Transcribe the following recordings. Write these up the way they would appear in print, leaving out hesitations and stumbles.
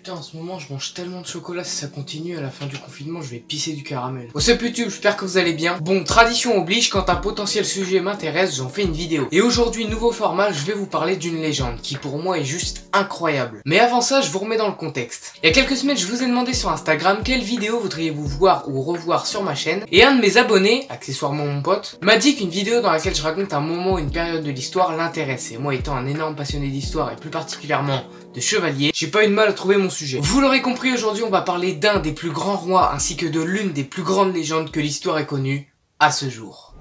Putain, en ce moment, je mange tellement de chocolat, si ça continue, à la fin du confinement, je vais pisser du caramel. What's up YouTube, j'espère que vous allez bien. Bon, tradition oblige, quand un potentiel sujet m'intéresse, j'en fais une vidéo. Et aujourd'hui, nouveau format, je vais vous parler d'une légende, qui pour moi est juste incroyable. Mais avant ça, je vous remets dans le contexte. Il y a quelques semaines, je vous ai demandé sur Instagram quelle vidéo voudriez-vous voir ou revoir sur ma chaîne. Et un de mes abonnés, accessoirement mon pote, m'a dit qu'une vidéo dans laquelle je raconte un moment ou une période de l'histoire l'intéressait. Moi étant un énorme passionné d'histoire et plus particulièrement de chevalier, j'ai pas eu de mal à trouver mon sujet. Vous l'aurez compris, aujourd'hui on va parler d'un des plus grands rois ainsi que de l'une des plus grandes légendes que l'histoire ait connue à ce jour.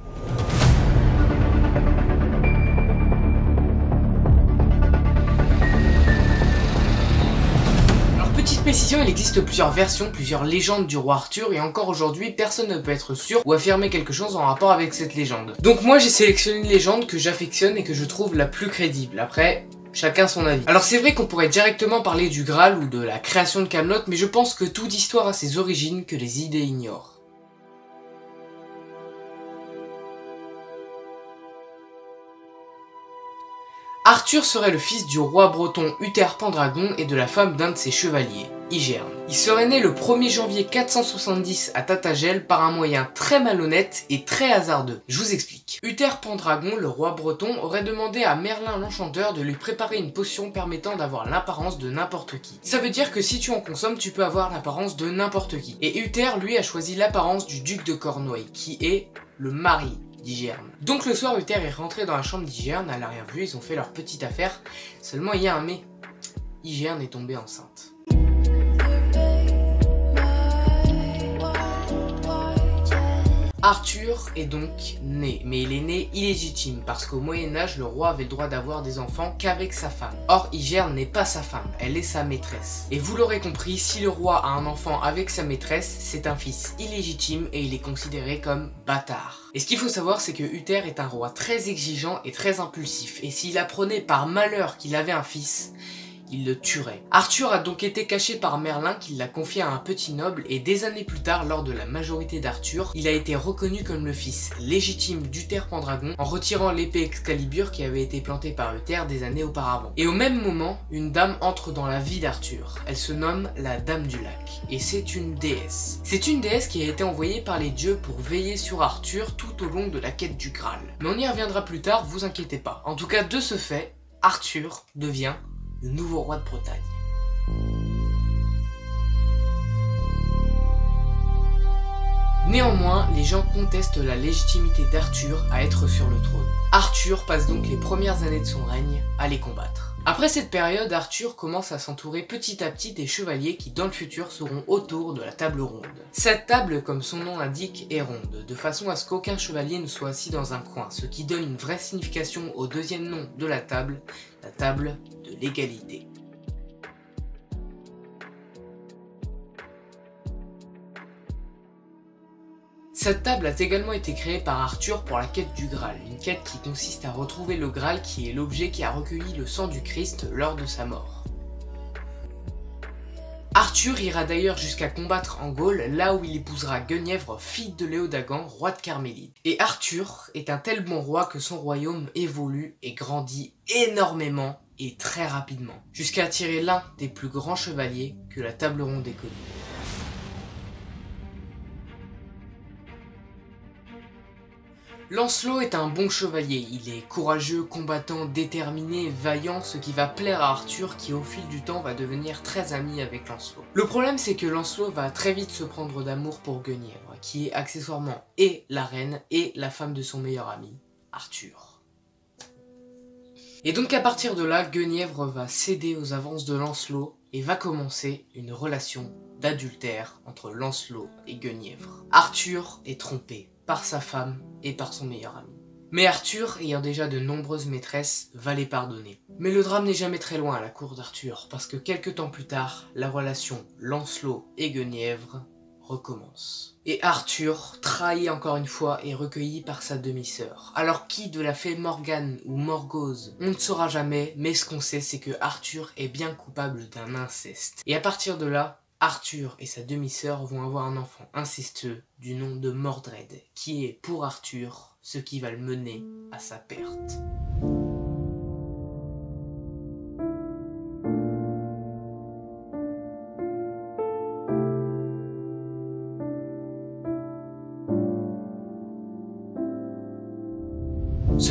Petite précision, il existe plusieurs versions, plusieurs légendes du roi Arthur et encore aujourd'hui personne ne peut être sûr ou affirmer quelque chose en rapport avec cette légende. Donc moi j'ai sélectionné une légende que j'affectionne et que je trouve la plus crédible. Après, chacun son avis. Alors c'est vrai qu'on pourrait directement parler du Graal ou de la création de Camelot, mais je pense que toute histoire a ses origines que les idées ignorent. Arthur serait le fils du roi breton Uther Pendragon et de la femme d'un de ses chevaliers, Igerne. Il serait né le 1er janvier 470 à Tatagel par un moyen très malhonnête et très hasardeux. Je vous explique. Uther Pendragon, le roi breton, aurait demandé à Merlin l'Enchanteur de lui préparer une potion permettant d'avoir l'apparence de n'importe qui. Ça veut dire que si tu en consommes, tu peux avoir l'apparence de n'importe qui. Et Uther, lui, a choisi l'apparence du duc de Cornouailles, qui est le mari d'Igerne. Donc le soir, Uther est rentré dans la chambre d'Igerne, à l'arrière-vue, ils ont fait leur petite affaire. Seulement il y a un mais, Igerne est tombée enceinte. Arthur est donc né, mais il est né illégitime parce qu'au Moyen-Âge, le roi avait le droit d'avoir des enfants qu'avec sa femme. Or, Igerne n'est pas sa femme, elle est sa maîtresse. Et vous l'aurez compris, si le roi a un enfant avec sa maîtresse, c'est un fils illégitime et il est considéré comme bâtard. Et ce qu'il faut savoir, c'est que Uther est un roi très exigeant et très impulsif, et s'il apprenait par malheur qu'il avait un fils, il le tuerait. Arthur a donc été caché par Merlin qui l'a confié à un petit noble et des années plus tard, lors de la majorité d'Arthur, il a été reconnu comme le fils légitime d'Uther Pendragon en retirant l'épée Excalibur qui avait été plantée par Uther des années auparavant. Et au même moment, une dame entre dans la vie d'Arthur. Elle se nomme la Dame du Lac et c'est une déesse. C'est une déesse qui a été envoyée par les dieux pour veiller sur Arthur tout au long de la quête du Graal. Mais on y reviendra plus tard, vous inquiétez pas. En tout cas, de ce fait, Arthur devient le nouveau roi de Bretagne. Néanmoins, les gens contestent la légitimité d'Arthur à être sur le trône. Arthur passe donc les premières années de son règne à les combattre. Après cette période, Arthur commence à s'entourer petit à petit des chevaliers qui dans le futur seront autour de la table ronde. Cette table, comme son nom l'indique, est ronde, de façon à ce qu'aucun chevalier ne soit assis dans un coin, ce qui donne une vraie signification au deuxième nom de la table de l'égalité. Cette table a également été créée par Arthur pour la quête du Graal, une quête qui consiste à retrouver le Graal qui est l'objet qui a recueilli le sang du Christ lors de sa mort. Arthur ira d'ailleurs jusqu'à combattre en Gaule, là où il épousera Guenièvre, fille de Léodagan, roi de Carmélide. Et Arthur est un tel bon roi que son royaume évolue et grandit énormément et très rapidement, jusqu'à attirer l'un des plus grands chevaliers que la table ronde ait connu. Lancelot est un bon chevalier, il est courageux, combattant, déterminé, vaillant, ce qui va plaire à Arthur qui au fil du temps va devenir très ami avec Lancelot. Le problème c'est que Lancelot va très vite se prendre d'amour pour Guenièvre, qui est accessoirement et la reine et la femme de son meilleur ami, Arthur. Et donc à partir de là, Guenièvre va céder aux avances de Lancelot et va commencer une relation d'adultère entre Lancelot et Guenièvre. Arthur est trompé par sa femme et par son meilleur ami. Mais Arthur, ayant déjà de nombreuses maîtresses, va les pardonner. Mais le drame n'est jamais très loin à la cour d'Arthur, parce que quelques temps plus tard, la relation Lancelot et Guenièvre recommence. Et Arthur, trahi encore une fois, est recueilli par sa demi-sœur. Alors qui de la fée Morgane ou Morgause, on ne saura jamais, mais ce qu'on sait c'est que Arthur est bien coupable d'un inceste. Et à partir de là, Arthur et sa demi-sœur vont avoir un enfant incestueux du nom de Mordred, qui est pour Arthur ce qui va le mener à sa perte.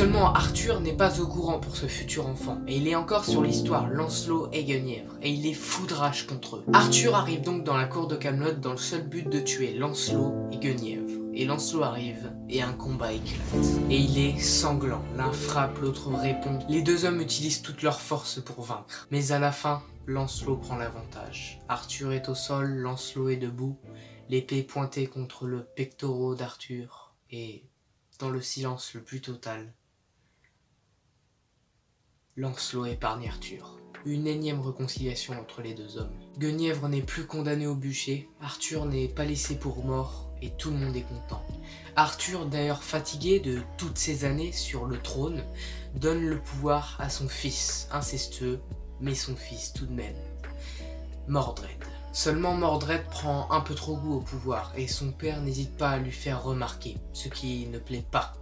Seulement Arthur n'est pas au courant pour ce futur enfant, et il est encore sur l'histoire Lancelot et Guenièvre, et il est fou de rage contre eux. Arthur arrive donc dans la cour de Camelot dans le seul but de tuer Lancelot et Guenièvre. Et Lancelot arrive, et un combat éclate. Et il est sanglant, l'un frappe, l'autre répond. Les deux hommes utilisent toute leur force pour vaincre. Mais à la fin, Lancelot prend l'avantage. Arthur est au sol, Lancelot est debout, l'épée pointée contre le pectoral d'Arthur, et dans le silence le plus total, Lancelot épargne Arthur. Une énième réconciliation entre les deux hommes. Guenièvre n'est plus condamné au bûcher, Arthur n'est pas laissé pour mort, et tout le monde est content. Arthur, d'ailleurs fatigué de toutes ces années sur le trône, donne le pouvoir à son fils, incestueux, mais son fils tout de même, Mordred. Seulement Mordred prend un peu trop goût au pouvoir, et son père n'hésite pas à lui faire remarquer, ce qui ne plaît pas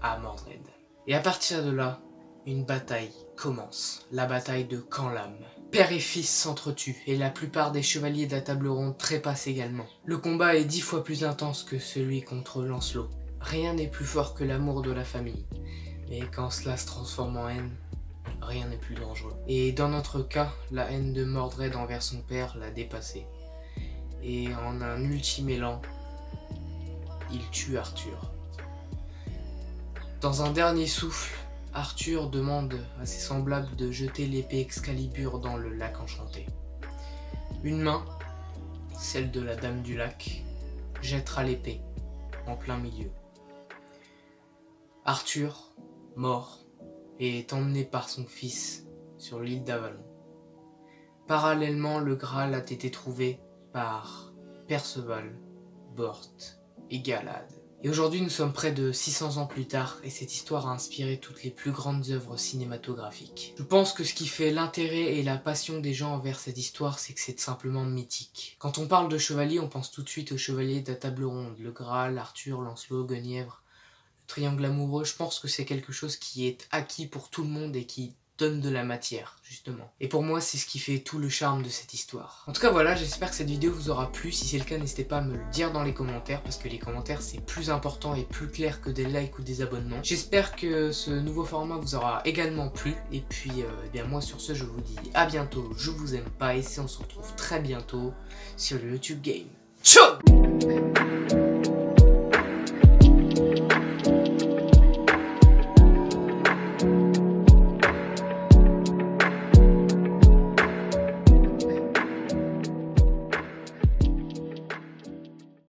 à Mordred. Et à partir de là, une bataille commence, la bataille de Canlam. Père et fils s'entretuent et la plupart des chevaliers de la table ronde trépassent également. Le combat est 10 fois plus intense que celui contre Lancelot. Rien n'est plus fort que l'amour de la famille, mais quand cela se transforme en haine, rien n'est plus dangereux. Et dans notre cas, la haine de Mordred envers son père l'a dépassé. Et en un ultime élan, il tue Arthur. Dans un dernier souffle, Arthur demande à ses semblables de jeter l'épée Excalibur dans le lac enchanté. Une main, celle de la Dame du Lac, jettera l'épée en plein milieu. Arthur, mort, est emmené par son fils sur l'île d'Avalon. Parallèlement, le Graal a été trouvé par Perceval, Bort et Galad. Et aujourd'hui, nous sommes près de 600 ans plus tard, et cette histoire a inspiré toutes les plus grandes œuvres cinématographiques. Je pense que ce qui fait l'intérêt et la passion des gens envers cette histoire, c'est que c'est simplement mythique. Quand on parle de chevalier, on pense tout de suite aux chevaliers de la table ronde, le Graal, Arthur, Lancelot, Guenièvre, le triangle amoureux. Je pense que c'est quelque chose qui est acquis pour tout le monde et qui donne de la matière, justement. Et pour moi, c'est ce qui fait tout le charme de cette histoire. En tout cas, voilà, j'espère que cette vidéo vous aura plu. Si c'est le cas, n'hésitez pas à me le dire dans les commentaires, parce que les commentaires, c'est plus important et plus clair que des likes ou des abonnements. J'espère que ce nouveau format vous aura également plu. Et puis, eh bien moi, sur ce, je vous dis à bientôt. Je vous aime pas, et si on se retrouve très bientôt sur le YouTube Game. Ciao!